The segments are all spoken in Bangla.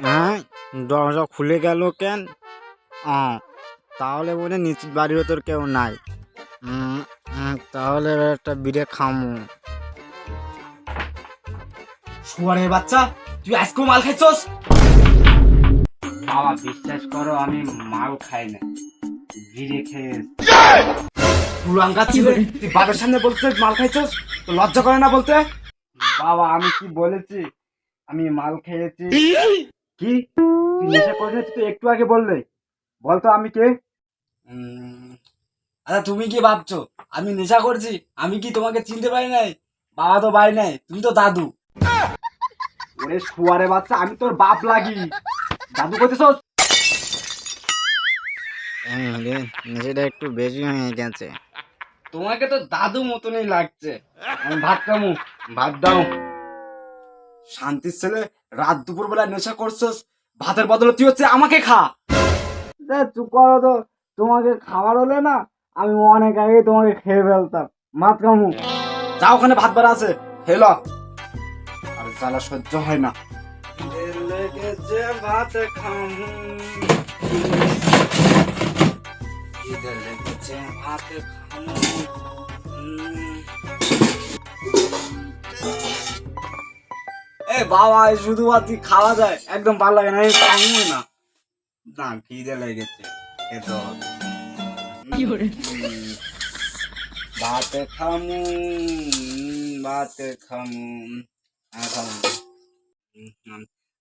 হ্যাঁ, দরজা খুলে গেল কেন? তাহলে মনে নিশ্চিত বাড়ির ভেতর কেউ নাই। তাহলে একটা বিড়ে খামু। শুয়ারের বাচ্চা, তুই আজকেও মাল খাইছস? বাবা বিশ্বাস করো, আমি মাল খাই না, বিড়ি খেয়ে পুরাঙ্গা ছিলে, তুই বাবার সামনে বলছিস মাল খাইছস? তো লজ্জা করে না বলতে? বাবা আমি কি বলেছি? আমি মাল খেয়েছি। কি তুই নেশা করিস? তুই একটু আগে বললে, বলতো আমি কে? আচ্ছা তুমি কি ভাবছো আমি নেশা করছি? আমি কি তোমাকে চিনতে পারি নাই? বাবা তো বাড়ি নাই, তুমি তো দাদু। ওরে শুয়ারে বাচ্চা, আমি তোর বাপ লাগি। দাদু কইতেছস? নেশাটা একটু বেশি হয়ে গেছে। তোমাকে তো দাদু মতনই লাগছে। আমি ভাত খামু, ভাত দাও। শান্তির ছেলে, রাত দুপুর বেলা নেশা করছস, ভাতের বদলে তুই হচ্ছে আমাকে খা। চুপ করো তো, তোমাকে খাবার হলে না আমি অনেক আগে তোমাকে খেয়ে ফেলতাম। ভাত খামু। যা, ওখানে ভাত বাড়া আছে, হেলো। আর জ্বালা সহ্য হয় না। লেগেছে ভাত খামু, খিদে লেগেছে ভাত খামু। এ বাবা, এই শুধু ভাত কি খাওয়া যায়? একদম ভালো লাগে না, আমি খাবো না। না খিদে লেগেছে, খেতে হবে। ভাত খামু, ভাত খামু, খামু।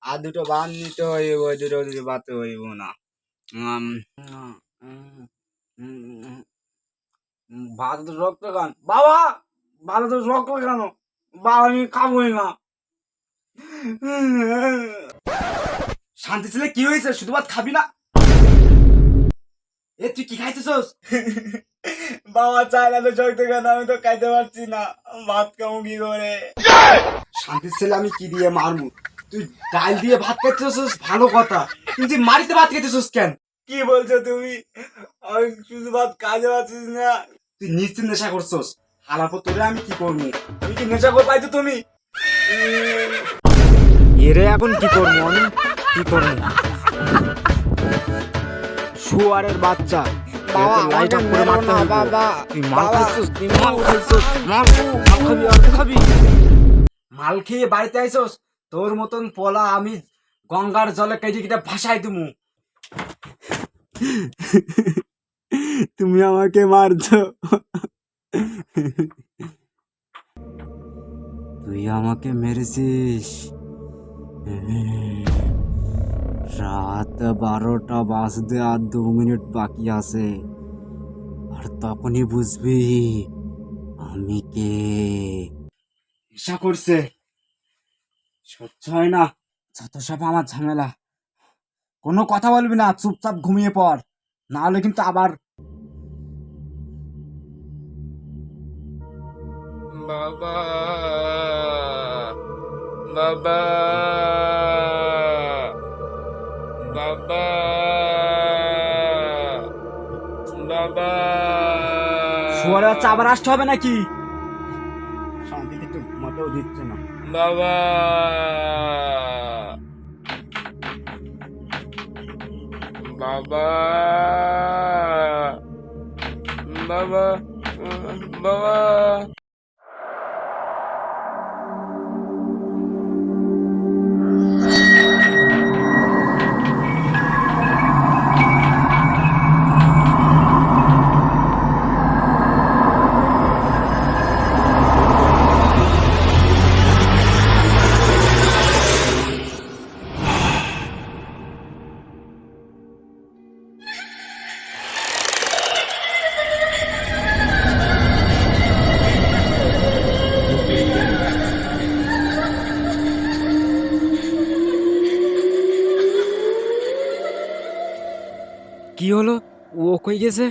আর দুটো ভাত নিতে হইব, দুটো দুটো ভাত হইব না। ভাত তো রক্ত খান বাবা, ভাত তো রক্ত কেন বাবা? আমি খাবোই না। শান্তি ছেলে, কি হয়েছে? শুধু ভাত খাবি না? এ তুই কি খাইতেছস? বাবা চাই না তো শক্ত কেন? আমি তো খাইতে পারছি না, ভাত খামু কি করে? শান্তির ছেলে, আমি কি দিয়ে মারমু? তুই ডাল দিয়ে ভাত খাইতেছস ভালো কথা, কিন্তু মারিতে ভাত খাইতেছস কেন? কি বলছো তুমি? আমি শুধু ভাত খাইতে পারছিস না। তুই নিশ্চিত নেশা করছস। হালার পর তোরে আমি কি করবো? আমি কি নেশা করে পাইছো তুমি? এরে এখন কি করবো আমি? কি করবো? শুয়ারের বাচ্চা, বাবা, লাইট অফ করে মারতে হবে। বাবা, তুই মাল বাবা, খাইছিস, তুই মাল খাইছিস, মাল খাবি আর খাবি। মাল খেয়ে বাড়িতে আইছস, তোর মতন পোলা আমি গঙ্গার জলে কেটে কেটে ভাসাই দিমু। তুমি আমাকে মারছো। তুই আমাকে মেরেছিস। রাত 12টা বাজতে আর 2 মিনিট বাকি আছে, আর তখনই বুঝবি আমি কে। নেশা করছে, সহ্য হয় না। যত সব আমার ঝামেলা। কোনো কথা বলবি না, চুপচাপ ঘুমিয়ে পড়, না হলে কিন্তু আবার। বাবা, বাবা, বাবা, বাবা। শুয়ারে বাচ্চা, আবার আসতে হবে নাকি? শান্তিতে একটু ঘুমাতেও দিচ্ছে না। বাবা, বাবা, বাবা, বাবা। কি হলো? ও কই গেছে?